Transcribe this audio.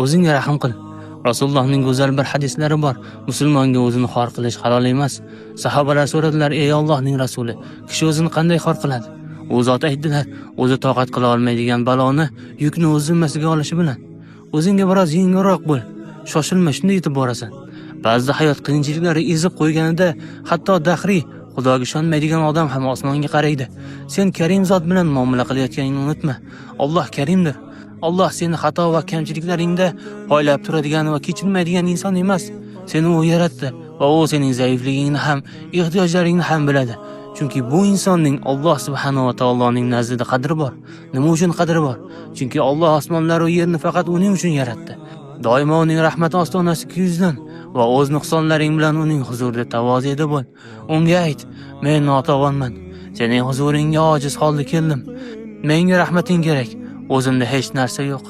O'zingga rahm qil. Rasulullohning go'zal bir hadislari bor. Musulmonga o'zini xor qilish halol emas. Sahobalar so'radilar: "Ey Allohning rasuli, kishi o'zini qanday xor qiladi?" U zot aytdilar: "O'zi toqat qila olmaydigan baloni yukni o'z zimmasiga olishi bilan. O'zingga biroz yengilroq bo'l. Shoshilma, shunda yetib borasan." Ba'zida hayot qiyinchiliklari ezib qo'yganida hatto dahriy Xudoga ishonmaydigan odam ham osmonga qaraydi. Sen Karim zot bilan muomala qilayotganingni unutma. Alloh Karimdir. Alloh seni xato va kamchiliklaringda poylab turadigan va kechirmaydigan inson emas. Seni u yaratdi va u sening zaifligingni ham, ehtiyojlaringni ham biladi. Chunki bu insonning Alloh subhanahu va taoloning nazdida qadri bor. Nima uchun qadri bor? Chunki Alloh osmonlar va yerni faqat uning uchun yaratdi. Doimo uning rahmat ostonasi kuyizdan va o'z nuqsonlaring bilan uning huzurida tavozeda bo'l. Unga ayt: "Men notavonman. Sening huzuringga ojiz holda keldim. Menga rahmating kerak. O'zimda hech narsa yo'q."